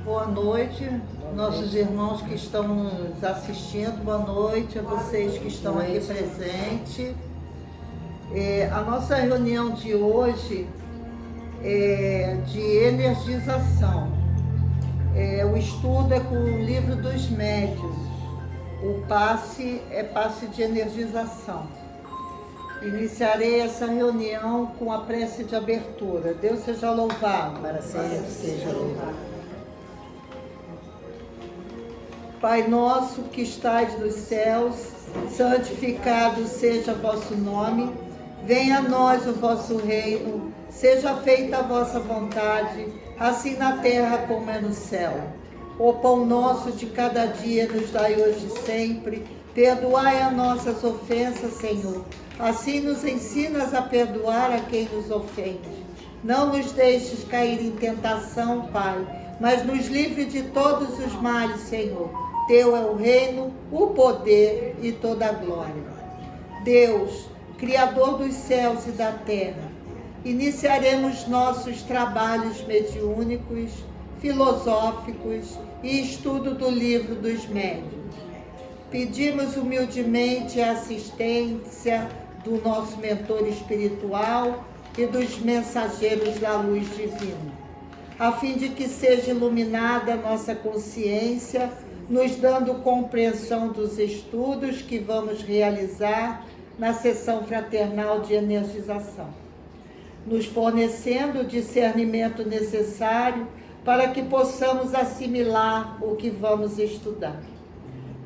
Boa noite, nossos irmãos que estão nos assistindo, boa noite a vocês que estão aqui presentes. A nossa reunião de hoje é de energização. O estudo é com o livro dos médiuns. O passe é passe de energização. Iniciarei essa reunião com a prece de abertura. Deus seja louvado. Para sempre seja louvado. Pai nosso que estais nos céus, santificado seja vosso nome. Venha a nós o vosso reino. Seja feita a vossa vontade, assim na terra como é no céu. O pão nosso de cada dia nos dai hoje e sempre. Perdoai as nossas ofensas, Senhor. Assim nos ensinas a perdoar a quem nos ofende. Não nos deixes cair em tentação, Pai, mas nos livre de todos os males, Senhor. Teu é o reino, o poder e toda a glória. Deus, Criador dos céus e da terra, iniciaremos nossos trabalhos mediúnicos, filosóficos e estudo do livro dos médiuns. Pedimos humildemente a assistência do nosso mentor espiritual e dos mensageiros da luz divina, a fim de que seja iluminada a nossa consciência, nos dando compreensão dos estudos que vamos realizar na sessão fraternal de energização, nos fornecendo o discernimento necessário para que possamos assimilar o que vamos estudar.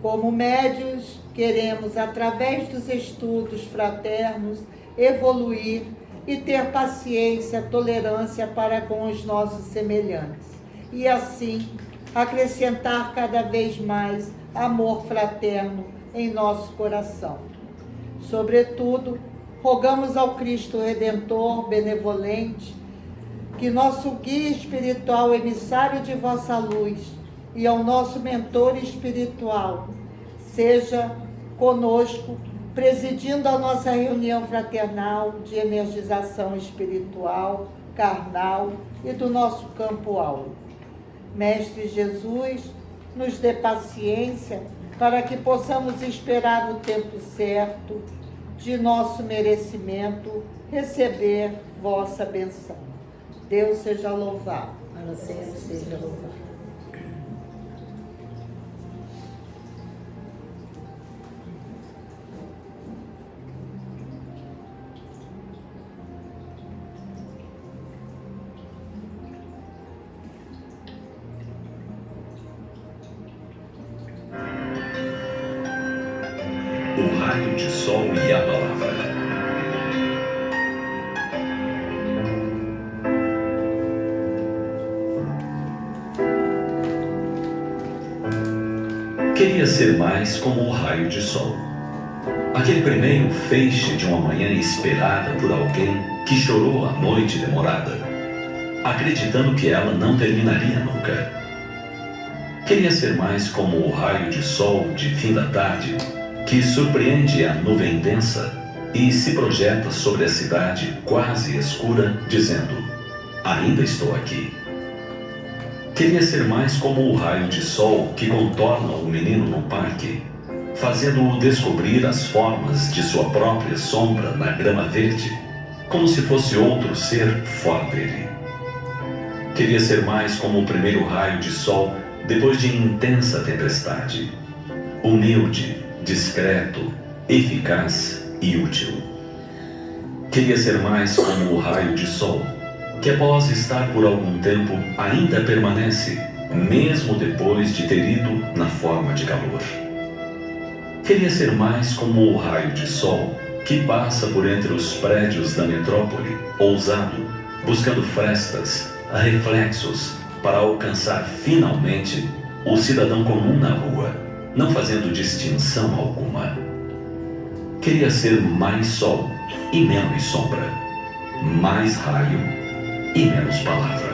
Como médiuns, queremos, através dos estudos fraternos, evoluir e ter paciência, tolerância para com os nossos semelhantes. E assim, acrescentar cada vez mais amor fraterno em nosso coração. Sobretudo, rogamos ao Cristo Redentor, benevolente, que nosso guia espiritual, emissário de vossa luz, e ao nosso mentor espiritual, seja conosco, presidindo a nossa reunião fraternal de energização espiritual, carnal e do nosso campo áureo. Mestre Jesus, nos dê paciência para que possamos esperar o tempo certo, de nosso merecimento, receber vossa benção. Deus seja louvado. Para sempre seja louvado. O raio de sol e a palavra. Queria ser mais como o raio de sol. Aquele primeiro feixe de uma manhã esperada por alguém que chorou a noite demorada, acreditando que ela não terminaria nunca. Queria ser mais como o raio de sol de fim da tarde, que surpreende a nuvem densa e se projeta sobre a cidade quase escura, dizendo: ainda estou aqui. Queria ser mais como o raio de sol que contorna o menino no parque, fazendo-o descobrir as formas de sua própria sombra na grama verde, como se fosse outro ser fora dele. Queria ser mais como o primeiro raio de sol depois de intensa tempestade, humilde, discreto, eficaz e útil. Queria ser mais como o raio de sol, que após estar por algum tempo ainda permanece, mesmo depois de ter ido na forma de calor. Queria ser mais como o raio de sol, que passa por entre os prédios da metrópole, ousado, buscando frestas, reflexos, para alcançar finalmente o cidadão comum na rua, não fazendo distinção alguma. Queria ser mais sol e menos sombra, mais raio e menos palavra.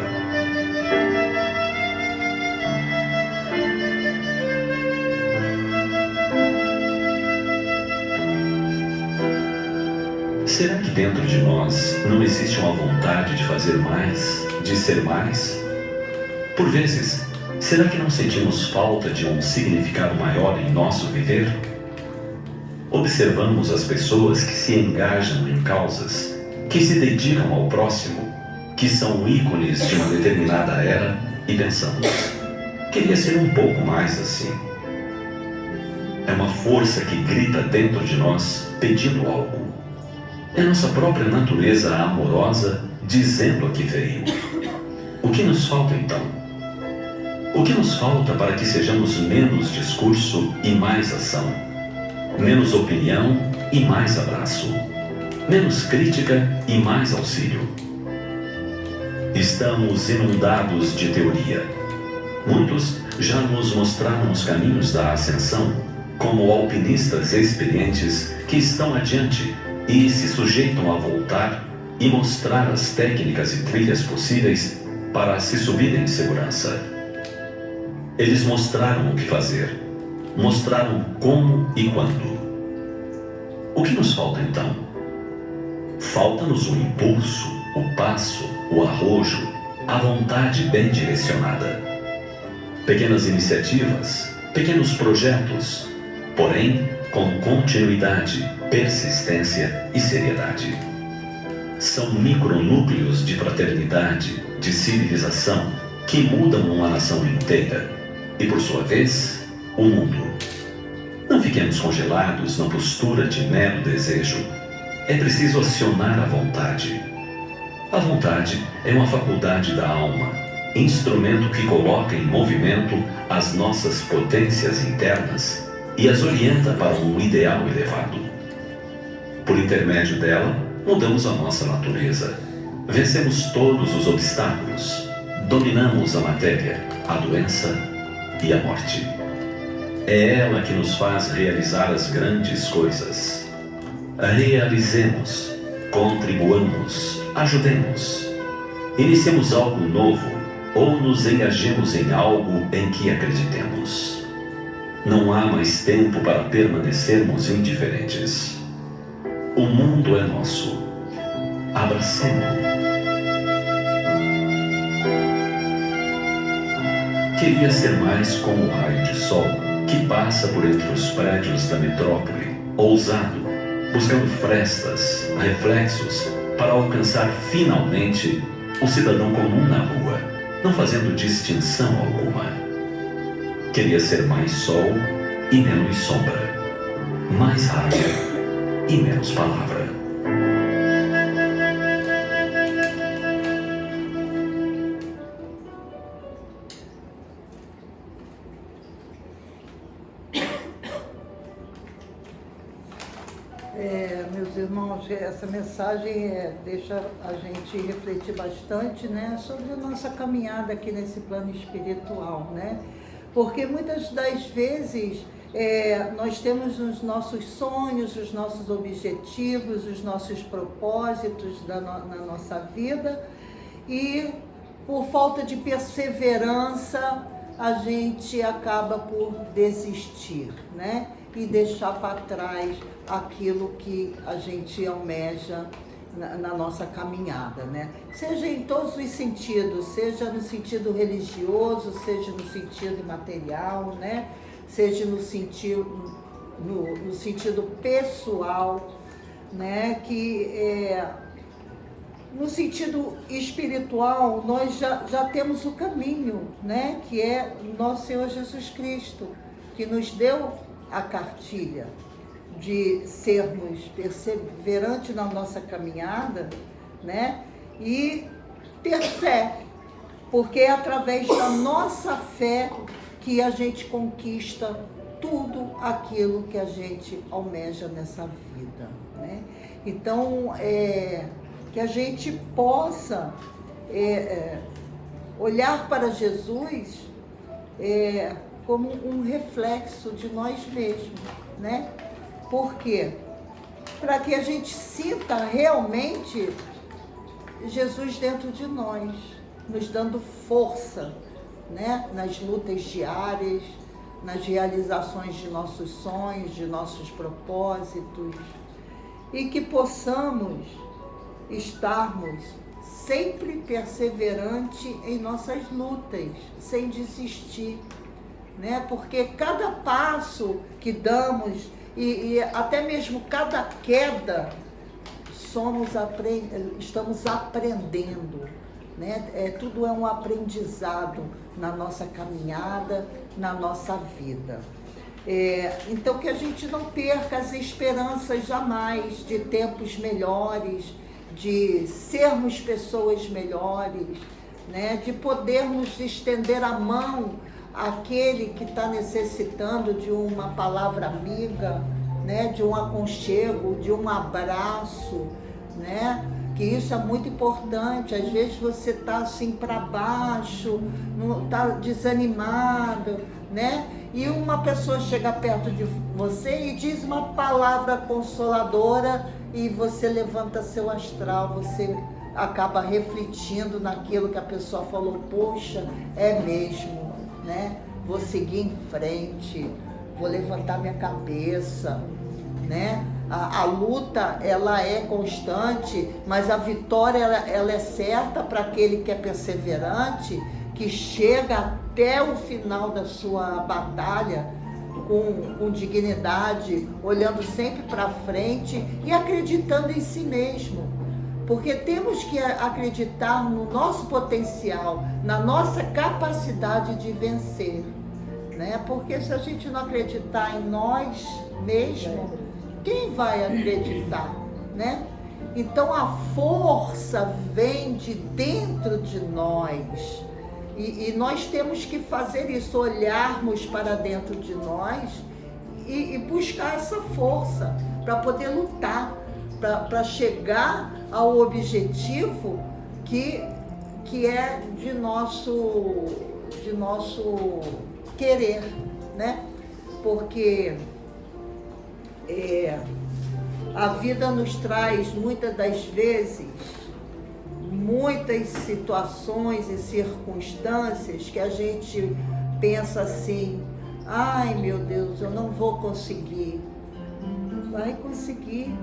Será que dentro de nós não existe uma vontade de fazer mais, de ser mais? Por vezes, será que não sentimos falta de um significado maior em nosso viver? Observamos as pessoas que se engajam em causas, que se dedicam ao próximo, que são ícones de uma determinada era e pensamos: queria ser um pouco mais assim. É uma força que grita dentro de nós pedindo algo. É nossa própria natureza amorosa dizendo a que veio. O que nos falta então? O que nos falta para que sejamos menos discurso e mais ação? Menos opinião e mais abraço? Menos crítica e mais auxílio? Estamos inundados de teoria. Muitos já nos mostraram os caminhos da ascensão, como alpinistas experientes que estão adiante e se sujeitam a voltar e mostrar as técnicas e trilhas possíveis para se subir em segurança. Eles mostraram o que fazer, mostraram como e quando. O que nos falta então? Falta-nos o impulso, o passo, o arrojo, a vontade bem direcionada. Pequenas iniciativas, pequenos projetos, porém com continuidade, persistência e seriedade. São micronúcleos de fraternidade, de civilização, que mudam uma nação inteira e, por sua vez, o mundo. Não fiquemos congelados na postura de mero desejo. É preciso acionar a vontade. A vontade é uma faculdade da alma, instrumento que coloca em movimento as nossas potências internas e as orienta para um ideal elevado. Por intermédio dela, mudamos a nossa natureza, vencemos todos os obstáculos, dominamos a matéria, a doença e a morte. É ela que nos faz realizar as grandes coisas. Realizemos, contribuamos, ajudemos. Iniciemos algo novo ou nos engajemos em algo em que acreditemos. Não há mais tempo para permanecermos indiferentes. O mundo é nosso. Abracemo-lo. Queria ser mais como o raio de sol que passa por entre os prédios da metrópole, ousado, buscando frestas, reflexos, para alcançar finalmente o cidadão comum na rua, não fazendo distinção alguma. Queria ser mais sol e menos sombra, mais raio e menos palavra. Meus irmãos, essa mensagem deixa a gente refletir bastante, né, sobre a nossa caminhada aqui nesse plano espiritual, né? Porque muitas das vezes nós temos os nossos sonhos, os nossos objetivos, os nossos propósitos na nossa vida e por falta de perseverança a gente acaba por desistir, né? E deixar para trás aquilo que a gente almeja na nossa caminhada, né? Seja em todos os sentidos, seja no sentido religioso, seja no sentido material, né? Seja no sentido pessoal, né? Que no sentido espiritual nós já temos o caminho, né? Que é nosso Senhor Jesus Cristo, que nos deu a cartilha de sermos perseverantes na nossa caminhada, né? E ter fé, porque é através da nossa fé que a gente conquista tudo aquilo que a gente almeja nessa vida, né? Então, que a gente possa olhar para Jesus como um reflexo de nós mesmos, né? Por quê? Para que a gente sinta realmente Jesus dentro de nós, nos dando força, né? Nas lutas diárias, nas realizações de nossos sonhos, de nossos propósitos, e que possamos estarmos sempre perseverante em nossas lutas, sem desistir, né? Porque cada passo que damos e até mesmo cada queda, estamos aprendendo, né? Tudo é um aprendizado na nossa caminhada, na nossa vida. Então que a gente não perca as esperanças jamais de tempos melhores, de sermos pessoas melhores, né? De podermos estender a mão àquele que está necessitando de uma palavra amiga, né? De um aconchego, de um abraço, né? Que isso é muito importante. Às vezes você está assim para baixo, está desanimado, né? E uma pessoa chega perto de você e diz uma palavra consoladora e você levanta seu astral, você acaba refletindo naquilo que a pessoa falou. Poxa, é mesmo, né? Vou seguir em frente, vou levantar minha cabeça, né? A luta, ela é constante, mas a vitória, ela é certa para aquele que é perseverante, que chega até o final da sua batalha com dignidade, olhando sempre para frente e acreditando em si mesmo. Porque temos que acreditar no nosso potencial, na nossa capacidade de vencer, né? Porque se a gente não acreditar em nós mesmos, quem vai acreditar, né? Então a força vem de dentro de nós e nós temos que fazer isso, olharmos para dentro de nós e buscar essa força para poder lutar, para chegar ao objetivo que é de nosso querer, né? Porque a vida nos traz muitas das vezes muitas situações e circunstâncias que a gente pensa assim: ai meu Deus, eu não vou conseguir. Vai conseguir.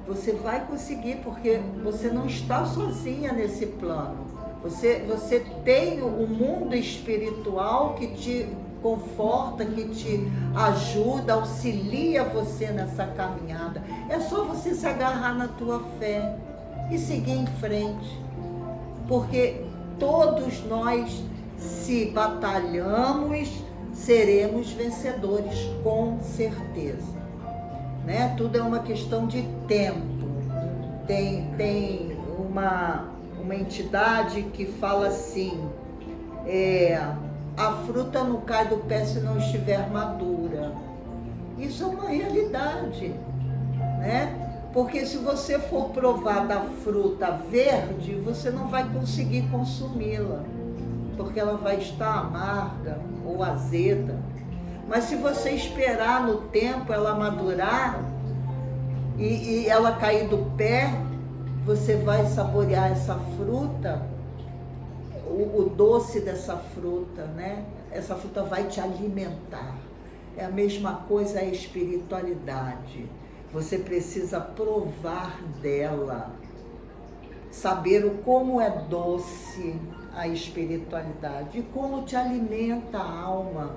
Você vai conseguir, porque você não está sozinha nesse plano. Você tem o mundo espiritual que te conforta, que te ajuda, auxilia você nessa caminhada. É só você se agarrar na tua fé e seguir em frente. Porque todos nós, se batalhamos, seremos vencedores, com certeza. Né? Tudo é uma questão de tempo. Tem uma entidade que fala assim: a fruta não cai do pé se não estiver madura. Isso é uma realidade, né? Porque se você for provar da fruta verde, você não vai conseguir consumi-la, porque ela vai estar amarga ou azeda. Mas se você esperar no tempo ela madurar e ela cair do pé, você vai saborear essa fruta, o doce dessa fruta, né? Essa fruta vai te alimentar. É a mesma coisa a espiritualidade. Você precisa provar dela, saber como é doce a espiritualidade e como te alimenta a alma.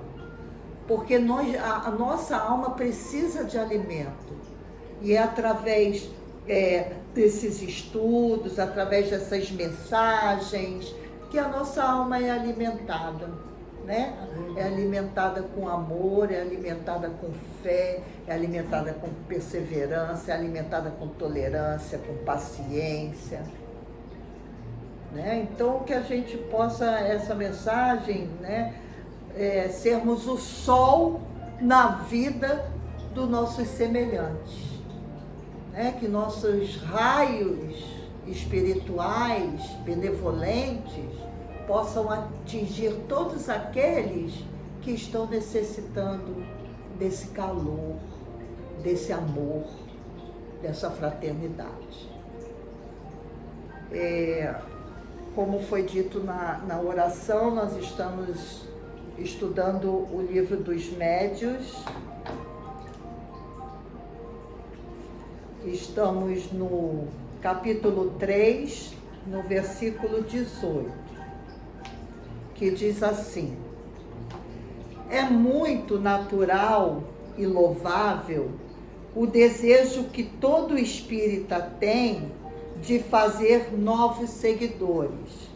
Porque a nossa alma precisa de alimento. E é através desses estudos, através dessas mensagens, que a nossa alma é alimentada, né? É alimentada com amor, é alimentada com fé, é alimentada com perseverança, é alimentada com tolerância, com paciência, né? Então, que a gente possa, essa mensagem, né? Sermos o sol na vida dos nossos semelhantes, né? Que nossos raios espirituais, benevolentes, possam atingir todos aqueles que estão necessitando desse calor, desse amor, dessa fraternidade. Como foi dito na oração, nós estamos estudando o livro dos Médiuns. Estamos no capítulo 3, no versículo 18, que diz assim: é muito natural e louvável o desejo que todo espírita tem de fazer novos seguidores.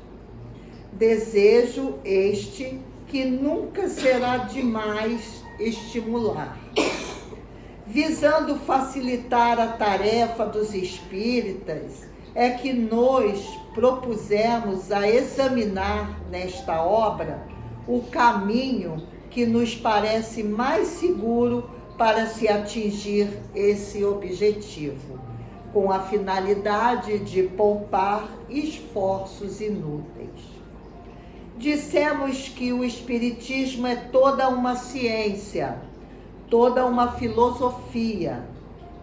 Desejo este que nunca será demais estimular. Visando facilitar a tarefa dos espíritas, é que nos propusemos a examinar nesta obra o caminho que nos parece mais seguro para se atingir esse objetivo, com a finalidade de poupar esforços inúteis. Dissemos que o Espiritismo é toda uma ciência, toda uma filosofia.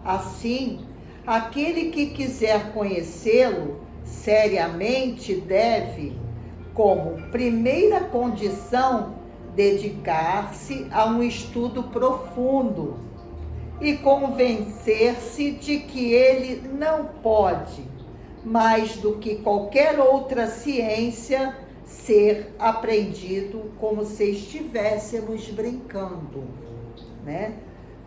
Assim, aquele que quiser conhecê-lo seriamente deve, como primeira condição, dedicar-se a um estudo profundo e convencer-se de que ele não pode, mais do que qualquer outra ciência, ser aprendido como se estivéssemos brincando, né?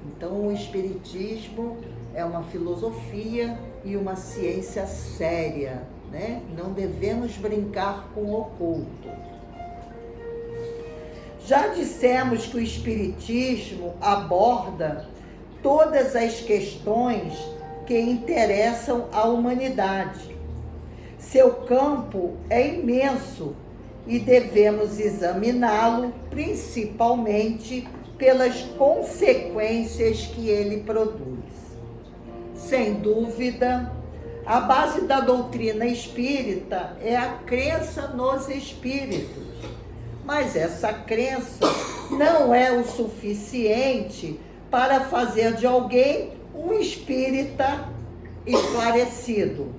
Então, o Espiritismo é uma filosofia e uma ciência séria, né? Não devemos brincar com o oculto. Já dissemos que o Espiritismo aborda todas as questões que interessam à humanidade. Seu campo é imenso e devemos examiná-lo principalmente pelas consequências que ele produz. Sem dúvida, a base da doutrina espírita é a crença nos espíritos, mas essa crença não é o suficiente para fazer de alguém um espírita esclarecido.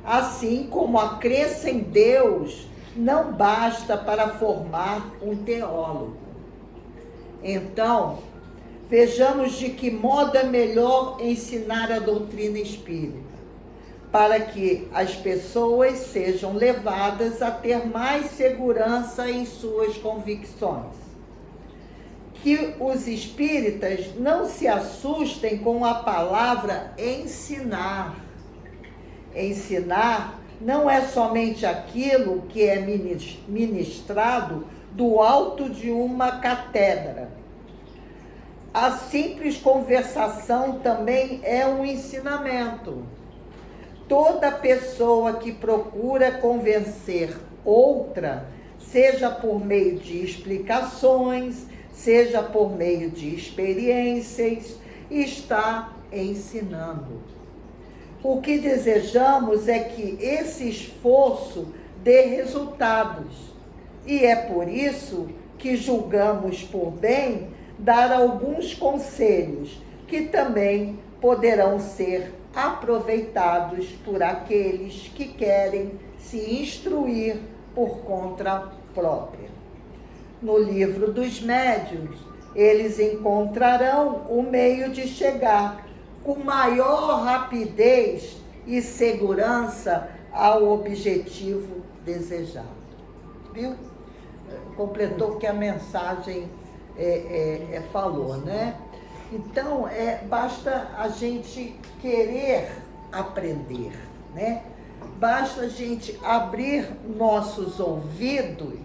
Assim como a crença em Deus não basta para formar um teólogo. Então, vejamos de que modo é melhor ensinar a doutrina espírita, para que as pessoas sejam levadas a ter mais segurança em suas convicções. Que os espíritas não se assustem com a palavra ensinar. Ensinar não é somente aquilo que é ministrado do alto de uma cátedra. A simples conversação também é um ensinamento. Toda pessoa que procura convencer outra, seja por meio de explicações, seja por meio de experiências, está ensinando. O que desejamos é que esse esforço dê resultados, e é por isso que julgamos por bem dar alguns conselhos que também poderão ser aproveitados por aqueles que querem se instruir por conta própria. No livro dos médiuns, eles encontrarão o meio de chegar com maior rapidez e segurança ao objetivo desejado. Viu? Completou o que a mensagem falou, né? Então, basta a gente querer aprender, né? Basta a gente abrir nossos ouvidos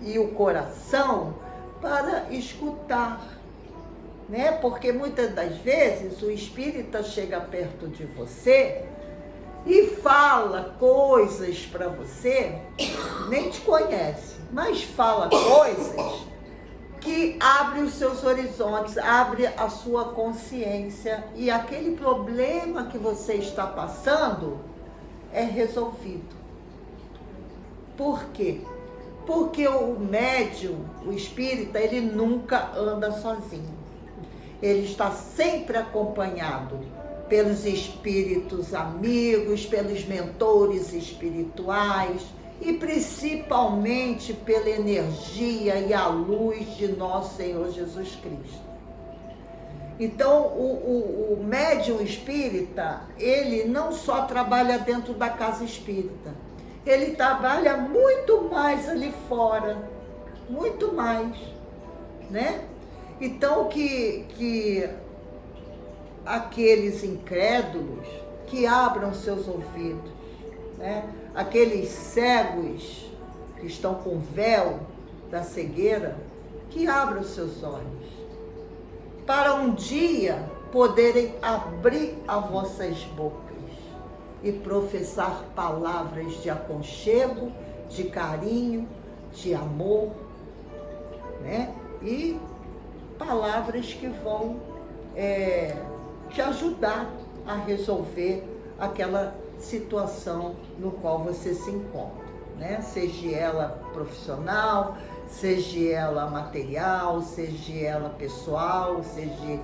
e o coração para escutar, né? Porque muitas das vezes o espírita chega perto de você e fala coisas para você, nem te conhece, mas fala coisas que abre os seus horizontes, abre a sua consciência, e aquele problema que você está passando é resolvido. Por quê? Porque o médium, o espírita, ele nunca anda sozinho. Ele está sempre acompanhado pelos espíritos amigos, pelos mentores espirituais e principalmente pela energia e a luz de nosso Senhor Jesus Cristo. Então, o médium espírita, ele não só trabalha dentro da casa espírita, ele trabalha muito mais ali fora, muito mais, né? Então, que aqueles incrédulos que abram seus ouvidos, né? Aqueles cegos que estão com véu da cegueira, que abram seus olhos, para um dia poderem abrir as vossas bocas e professar palavras de aconchego, de carinho, de amor, né? E palavras que vão te ajudar a resolver aquela situação no qual você se encontra, né? Seja ela profissional, seja ela material, seja ela pessoal, seja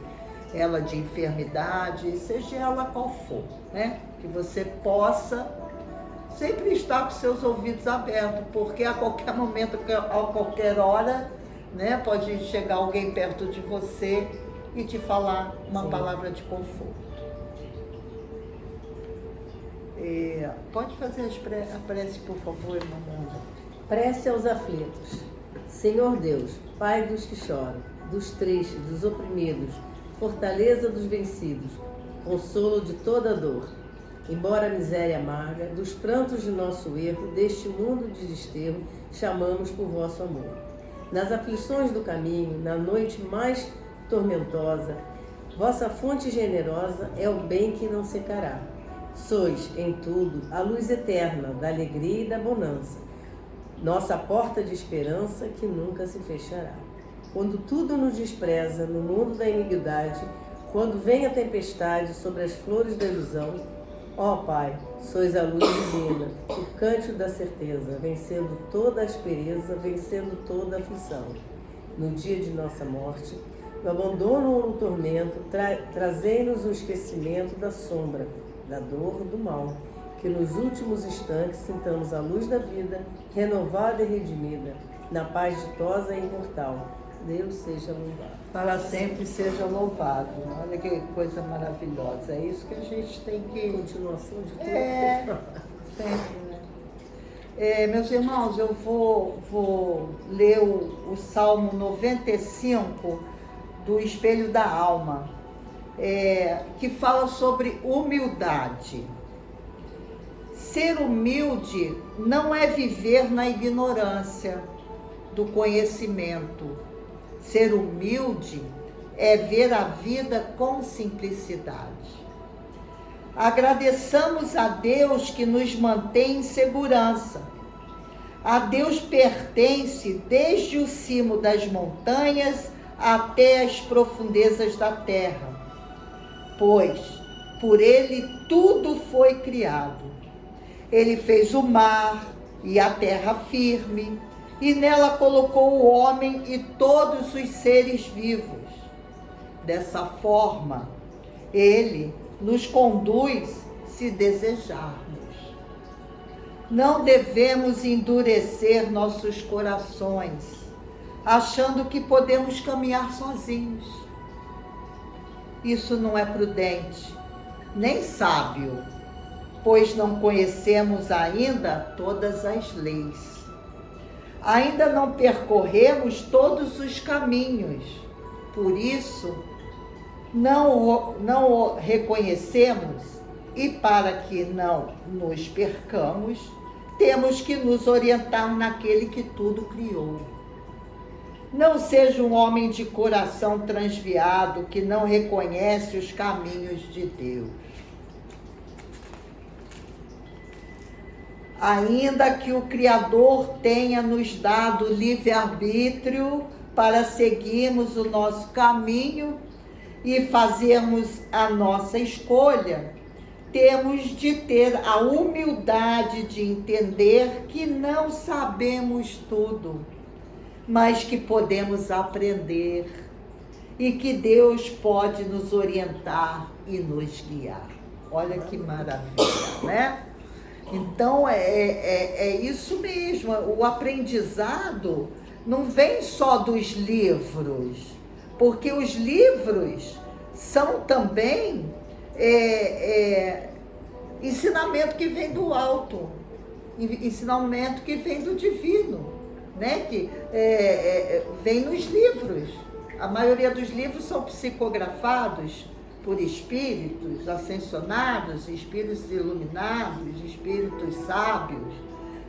ela de enfermidade, seja ela qual for, né? Que você possa sempre estar com seus ouvidos abertos, porque a qualquer momento, a qualquer hora, né, pode chegar alguém perto de você e te falar uma palavra de conforto. Pode fazer a prece, por favor, irmã Amanda. Prece aos aflitos. Senhor Deus, Pai dos que choram, dos tristes, dos oprimidos, fortaleza dos vencidos, consolo de toda dor. Embora a miséria amarga, dos prantos de nosso erro, deste mundo de desterro, chamamos por vosso amor. Nas aflições do caminho, na noite mais tormentosa, vossa fonte generosa é o bem que não secará. Sois, em tudo, a luz eterna da alegria e da bonança, nossa porta de esperança que nunca se fechará. Quando tudo nos despreza no mundo da iniquidade, quando vem a tempestade sobre as flores da ilusão, ó Pai, sois a luz divina, o cântico da certeza, vencendo toda a aspereza, vencendo toda a aflição. No dia de nossa morte, no abandono ou no tormento, trazei-nos o esquecimento da sombra, da dor, do mal, que nos últimos instantes sintamos a luz da vida, renovada e redimida, na paz ditosa e imortal. Deus seja louvado. Para sempre seja louvado. Olha que coisa maravilhosa. É isso que a gente tem que... Continuação de tudo. Sempre, né? Meus irmãos, eu vou ler o Salmo 95 do Espelho da Alma, que fala sobre humildade. Ser humilde não é viver na ignorância do conhecimento. Ser humilde é ver a vida com simplicidade. Agradeçamos a Deus que nos mantém em segurança. A Deus pertence desde o cimo das montanhas até as profundezas da terra, pois por Ele tudo foi criado. Ele fez o mar e a terra firme, e nela colocou o homem e todos os seres vivos. Dessa forma, Ele nos conduz se desejarmos. Não devemos endurecer nossos corações, achando que podemos caminhar sozinhos. Isso não é prudente, nem sábio, pois não conhecemos ainda todas as leis. Ainda não percorremos todos os caminhos, por isso não o reconhecemos, e para que não nos percamos, temos que nos orientar naquele que tudo criou. Não seja um homem de coração transviado que não reconhece os caminhos de Deus. Ainda que o Criador tenha nos dado livre-arbítrio para seguirmos o nosso caminho e fazermos a nossa escolha, temos de ter a humildade de entender que não sabemos tudo, mas que podemos aprender e que Deus pode nos orientar e nos guiar. Olha que maravilha, né? Então, é isso mesmo. O aprendizado não vem só dos livros, porque os livros são também ensinamento que vem do alto, ensinamento que vem do divino, né? Que vem nos livros. A maioria dos livros são psicografados por espíritos ascensionados, espíritos iluminados, espíritos sábios,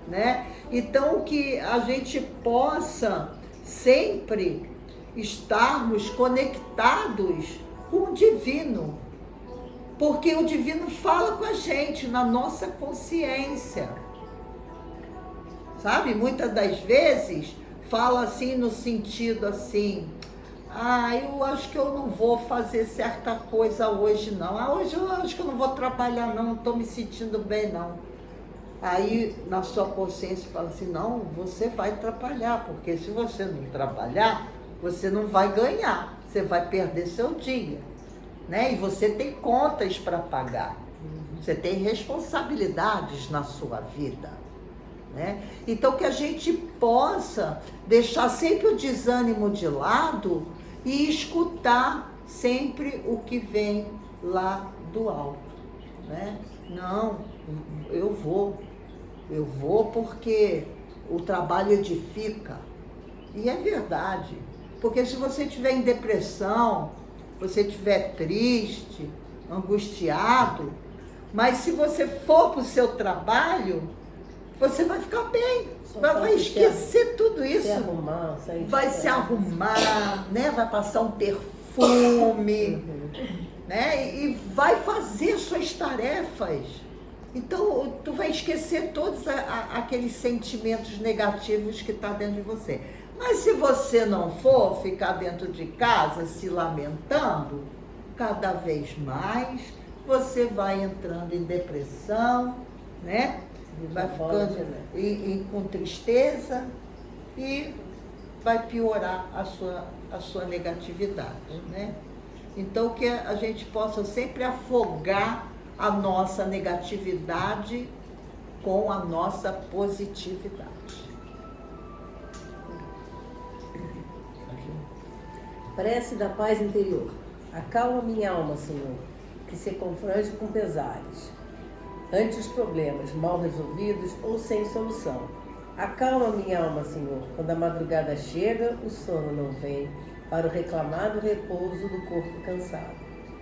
né? Então, que a gente possa sempre estarmos conectados com o divino, porque o divino fala com a gente na nossa consciência, sabe? Muitas das vezes fala assim no sentido assim: eu acho que eu não vou fazer certa coisa hoje não, hoje eu acho que eu não vou trabalhar não estou me sentindo bem não. Aí na sua consciência fala assim: não, você vai trabalhar, porque se você não trabalhar, você não vai ganhar, você vai perder seu dia, né? E você tem contas para pagar, você tem responsabilidades na sua vida, né? Então que a gente possa deixar sempre o desânimo de lado e escutar sempre o que vem lá do alto, né? Não, eu vou porque o trabalho edifica. E é verdade, porque se você estiver em depressão, você estiver triste, angustiado, mas se você for para o seu trabalho, você vai ficar bem, vai esquecer tudo isso. Vai se arrumar, né? Vai passar um perfume, né? E vai fazer suas tarefas. Então, tu vai esquecer todos aqueles sentimentos negativos que estão dentro de você. Mas se você não for ficar dentro de casa se lamentando, cada vez mais você vai entrando em depressão, né? Vai ficando com tristeza e vai piorar a sua negatividade, né? Então, que a gente possa sempre afogar a nossa negatividade com a nossa positividade. Prece da paz interior. Acalma minha alma, Senhor, que se confronte com pesares, ante os problemas mal resolvidos ou sem solução. Acalma minha alma, Senhor, quando a madrugada chega, o sono não vem, para o reclamado repouso do corpo cansado,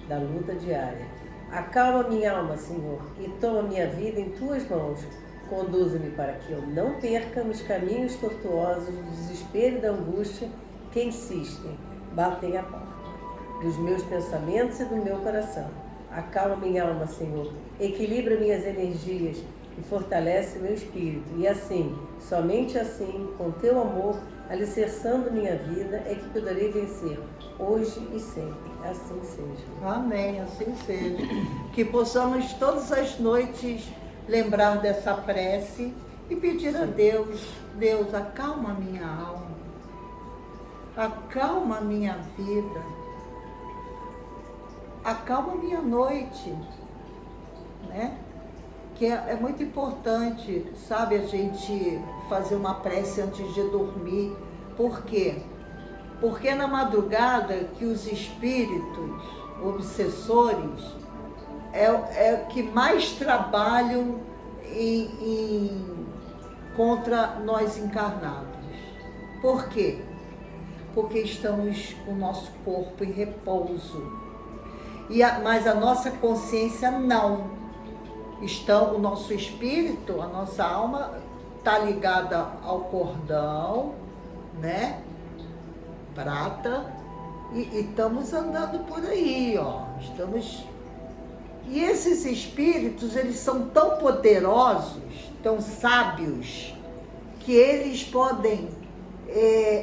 da luta diária. Acalma minha alma, Senhor, e toma minha vida em tuas mãos. Conduza-me para que eu não perca nos caminhos tortuosos do desespero e da angústia que insistem, batem a porta dos meus pensamentos e do meu coração. Acalma minha alma, Senhor, equilibra minhas energias e fortalece meu espírito. E assim, somente assim, com teu amor, alicerçando minha vida, é que poderei vencer, hoje e sempre. Assim seja. Amém, assim seja. Que possamos todas as noites lembrar dessa prece e pedir a Deus: Deus, acalma a minha alma, acalma a minha vida, acalma a minha noite, né? Que é muito importante, sabe, a gente fazer uma prece antes de dormir. Por quê? Porque na madrugada que os espíritos obsessores é que mais trabalham contra nós encarnados. Por quê? Porque estamos com o nosso corpo em repouso. Mas a nossa consciência não. O nosso espírito, a nossa alma está ligada ao cordão, né? Prata, e estamos andando por aí, ó. E esses espíritos, eles são tão poderosos, tão sábios, que eles podem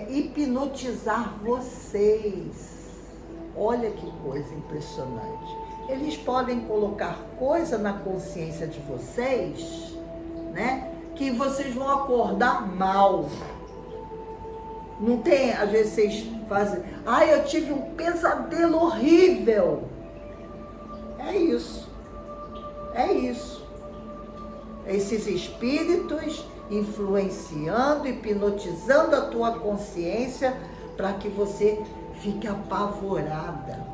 hipnotizar vocês. Olha que coisa impressionante. Eles podem colocar coisa na consciência de vocês, né? Que vocês vão acordar mal. Não tem, às vezes vocês fazem: eu tive um pesadelo horrível. É isso. Esses espíritos influenciando, hipnotizando a tua consciência para que você fique apavorada,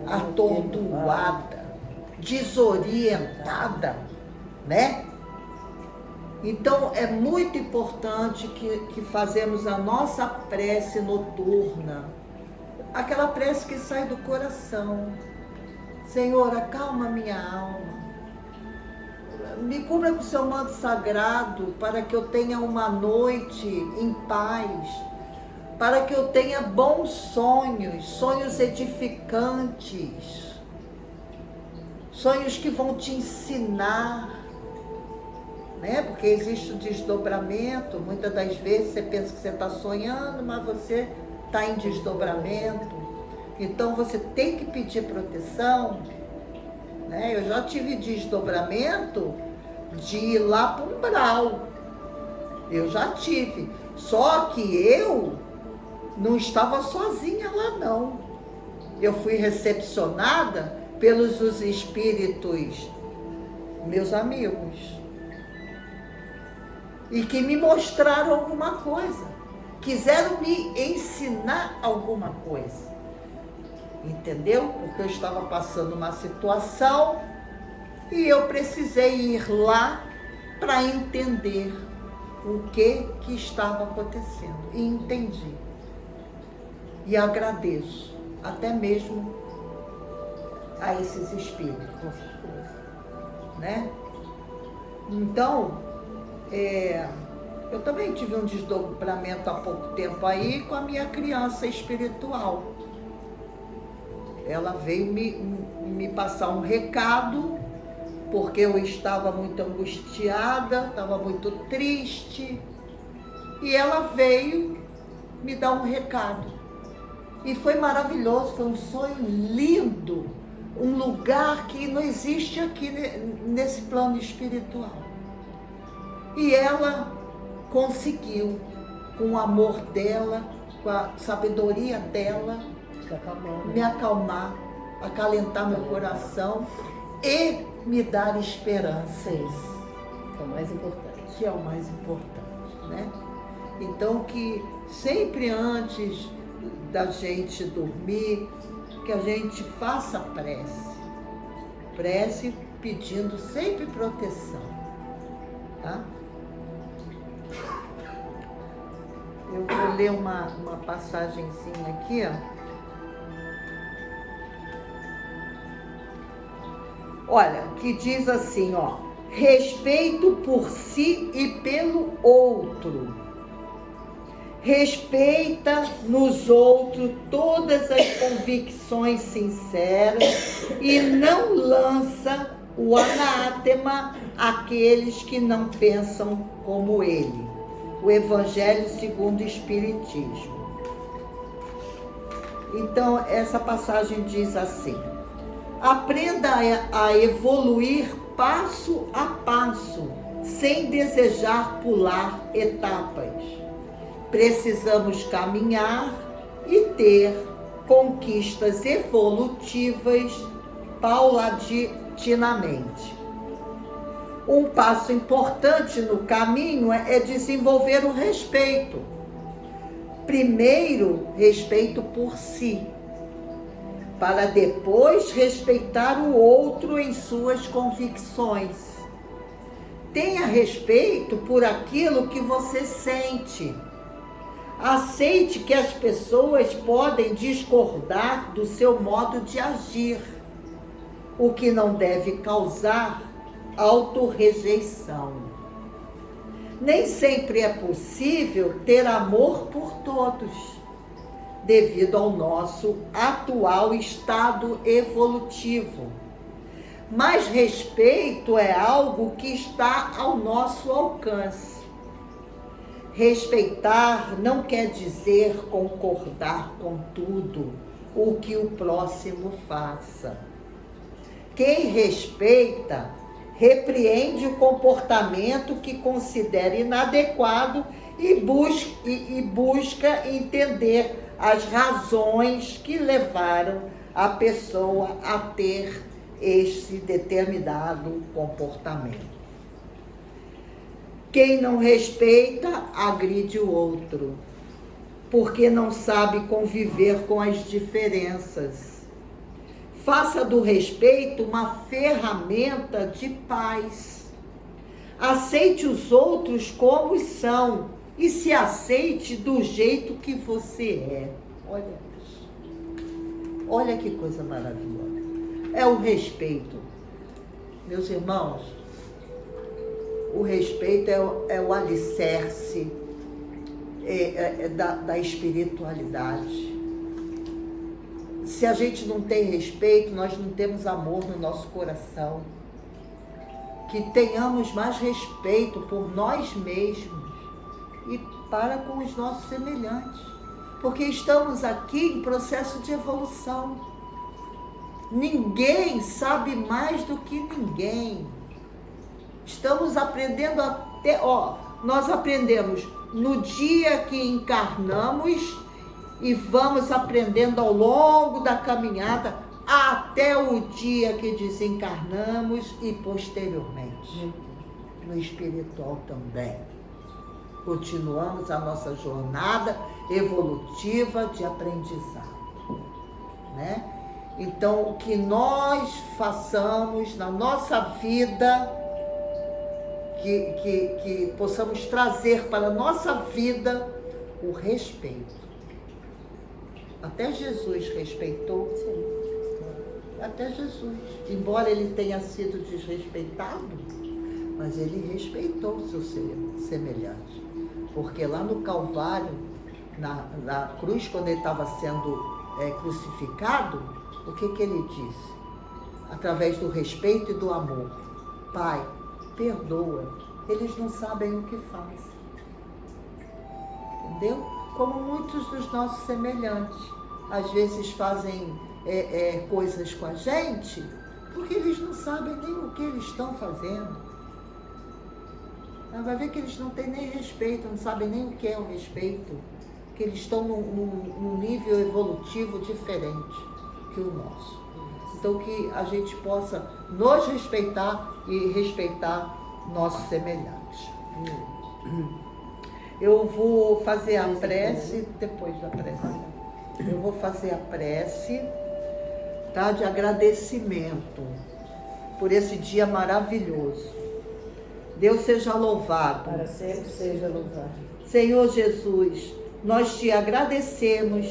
atordoada, desorientada, né? Então é muito importante que fazemos a nossa prece noturna, aquela prece que sai do coração. Senhor, acalma minha alma, me cubra com o seu manto sagrado para que eu tenha uma noite em paz, para que eu tenha bons sonhos, sonhos edificantes, sonhos que vão te ensinar, né? Porque existe o desdobramento, muitas das vezes você pensa que você está sonhando, mas você está em desdobramento, então você tem que pedir proteção, né? Eu já tive desdobramento de ir lá para o umbral, eu já tive, só que eu não estava sozinha lá não, eu fui recepcionada pelos os espíritos, meus amigos, e que me mostraram alguma coisa, quiseram me ensinar alguma coisa, entendeu? Porque eu estava passando uma situação e eu precisei ir lá para entender o que estava acontecendo, e entendi. E agradeço, até mesmo a esses espíritos, né? Então, eu também tive um desdobramento há pouco tempo aí com a minha criança espiritual. Ela veio me passar um recado, porque eu estava muito angustiada, estava muito triste, e ela veio me dar um recado. E foi maravilhoso, foi um sonho lindo, um lugar que não existe aqui nesse plano espiritual. E ela conseguiu, com o amor dela, com a sabedoria dela, me acalmar, acalentar meu coração e me dar esperança. Que é o mais importante. Que é o mais importante, né? Então, que sempre antes da gente dormir, que a gente faça prece pedindo sempre proteção, tá? Eu vou ler uma passagenzinha aqui, ó. Olha, que diz assim, ó: respeito por si e pelo outro. Respeita nos outros todas as convicções sinceras e não lança o anátema àqueles que não pensam como ele. O Evangelho segundo o Espiritismo. Então, essa passagem diz assim: aprenda a evoluir passo a passo, sem desejar pular etapas. Precisamos caminhar e ter conquistas evolutivas paulatinamente. Um passo importante no caminho é desenvolver o respeito. Primeiro, respeito por si, para depois respeitar o outro em suas convicções. Tenha respeito por aquilo que você sente. Aceite que as pessoas podem discordar do seu modo de agir, o que não deve causar autorrejeição. Nem sempre é possível ter amor por todos, devido ao nosso atual estado evolutivo. Mas respeito é algo que está ao nosso alcance. Respeitar não quer dizer concordar com tudo o que o próximo faça. Quem respeita, repreende o comportamento que considera inadequado e busca entender as razões que levaram a pessoa a ter este determinado comportamento. Quem não respeita, agride o outro. porque não sabe conviver com as diferenças. Faça do respeito uma ferramenta de paz. Aceite os outros como são e se aceite do jeito que você é. Olha isso. Olha que coisa maravilhosa. É o respeito. Meus irmãos, o respeito é o alicerce da espiritualidade. Se a gente não tem respeito, nós não temos amor no nosso coração. Que tenhamos mais respeito por nós mesmos e para com os nossos semelhantes. Porque estamos aqui em processo de evolução. Ninguém sabe mais do que ninguém. Estamos aprendendo nós aprendemos no dia que encarnamos e vamos aprendendo ao longo da caminhada até o dia que desencarnamos e posteriormente. No espiritual também. Continuamos a nossa jornada evolutiva de aprendizado, né? Então, que nós façamos na nossa vida, que possamos trazer para a nossa vida o respeito. Até Jesus respeitou. Sim. Até Jesus. Embora ele tenha sido desrespeitado, mas ele respeitou o seu semelhante. Porque lá no Calvário, na cruz, quando ele estava sendo crucificado, o que ele disse? Através do respeito e do amor. Pai, perdoa, eles não sabem o que fazem. Entendeu? Como muitos dos nossos semelhantes, às vezes fazem coisas com a gente, porque eles não sabem nem o que eles estão fazendo. Vai ver que eles não têm nem respeito, não sabem nem o que é o respeito, que eles estão num nível evolutivo diferente que o nosso. Então, que a gente possa nos respeitar e respeitar nossos semelhantes. Eu vou fazer a prece, depois da prece. Eu vou fazer a prece, tá, de agradecimento por esse dia maravilhoso. Deus seja louvado. Para sempre seja louvado. Senhor Jesus, nós te agradecemos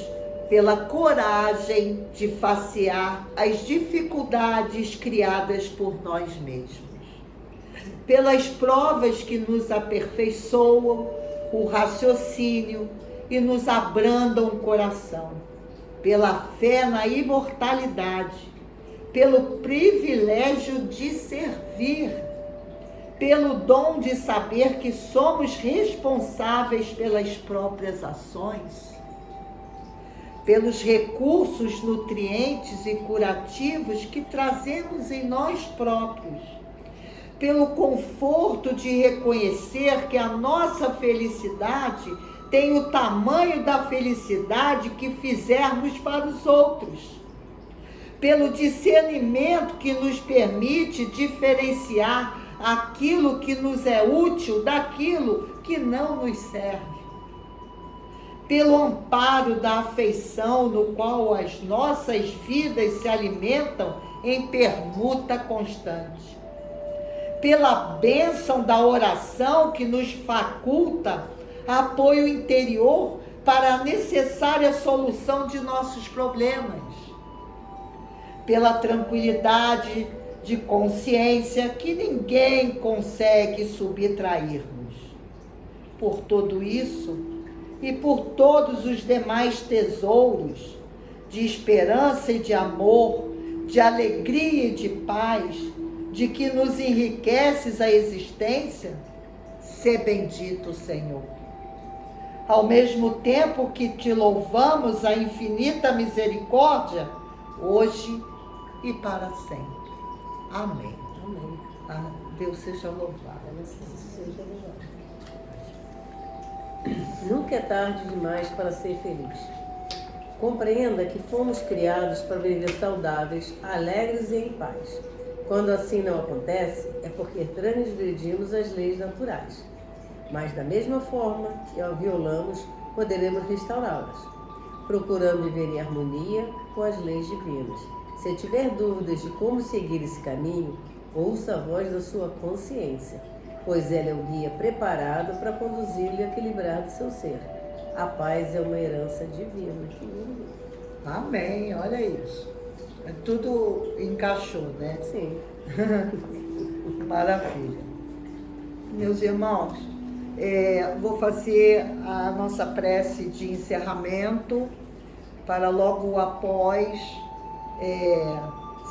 pela coragem de facear as dificuldades criadas por nós mesmos, pelas provas que nos aperfeiçoam o raciocínio e nos abrandam o coração, pela fé na imortalidade, pelo privilégio de servir, pelo dom de saber que somos responsáveis pelas próprias ações, pelos recursos nutrientes e curativos que trazemos em nós próprios, pelo conforto de reconhecer que a nossa felicidade tem o tamanho da felicidade que fizermos para os outros, pelo discernimento que nos permite diferenciar aquilo que nos é útil daquilo que não nos serve, pelo amparo da afeição no qual as nossas vidas se alimentam em permuta constante, pela bênção da oração que nos faculta apoio interior para a necessária solução de nossos problemas, pela tranquilidade de consciência que ninguém consegue subtrair-nos. Por tudo isso e por todos os demais tesouros de esperança e de amor, de alegria e de paz, de que nos enriqueces a existência, sê bendito, Senhor. Ao mesmo tempo que te louvamos a infinita misericórdia, hoje e para sempre. Amém. Amém. Deus seja louvado. Seja louvado. Nunca é tarde demais para ser feliz. Compreenda que fomos criados para viver saudáveis, alegres e em paz. Quando assim não acontece, é porque transgredimos as leis naturais. mas da mesma forma que a violamos, poderemos restaurá-las, procurando viver em harmonia com as leis divinas. Se tiver dúvidas de como seguir esse caminho, ouça a voz da sua consciência, pois ela é o guia preparado para conduzir-lhe a equilibrar do seu ser. A paz é uma herança divina. Amém, olha isso. Tudo encaixou, né? Sim. Maravilha. Meus irmãos, vou fazer a nossa prece de encerramento para logo após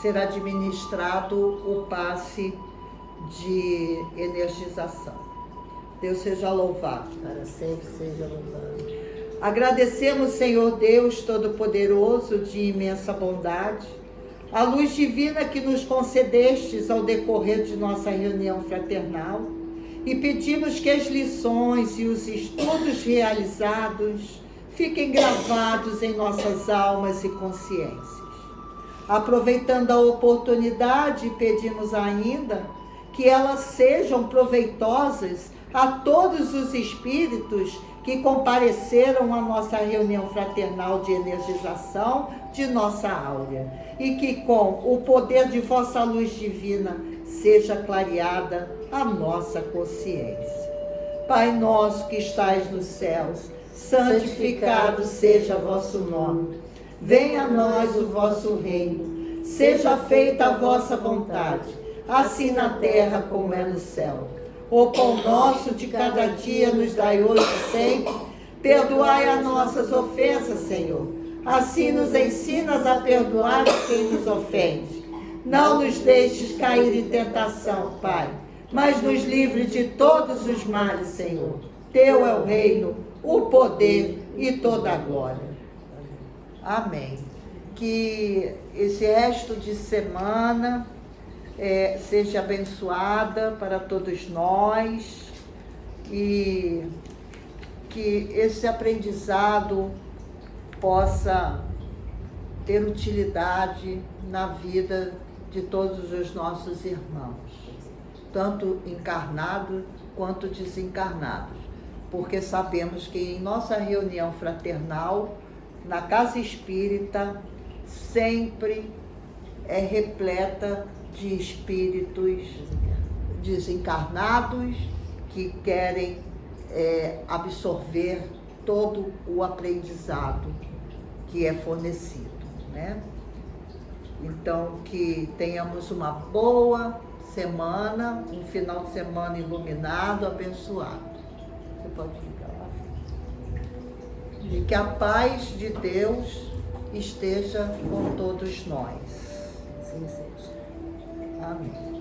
ser administrado o passe de energização. Deus seja louvado. Para sempre seja louvado. Agradecemos, Senhor Deus Todo-Poderoso, de imensa bondade, a luz divina que nos concedestes ao decorrer de nossa reunião fraternal, e pedimos que as lições e os estudos realizados fiquem gravados em nossas almas e consciências. Aproveitando a oportunidade, pedimos ainda que elas sejam proveitosas a todos os espíritos que compareceram à nossa reunião fraternal de energização de nossa áurea, e que com o poder de vossa luz divina seja clareada a nossa consciência. Pai nosso que estais nos céus, santificado seja vosso nome. Venha a nós o vosso reino. Seja feita a vossa vontade, assim na terra como é no céu. O pão nosso de cada dia nos dai hoje e sempre. Perdoai as nossas ofensas, Senhor. Assim nos ensinas a perdoar quem nos ofende. Não nos deixes cair em tentação, Pai, mas nos livre de todos os males, Senhor. Teu é o reino, o poder e toda a glória. Amém. Que esse resto de semana seja abençoada para todos nós e que esse aprendizado possa ter utilidade na vida de todos os nossos irmãos, tanto encarnados quanto desencarnados, porque sabemos que em nossa reunião fraternal, na Casa Espírita, sempre é repleta de espíritos desencarnados que querem absorver todo o aprendizado que é fornecido, né? Então, que tenhamos uma boa semana, um final de semana iluminado, abençoado. Você pode ficar lá. E que a paz de Deus esteja com todos nós. Sim, seja. Amém.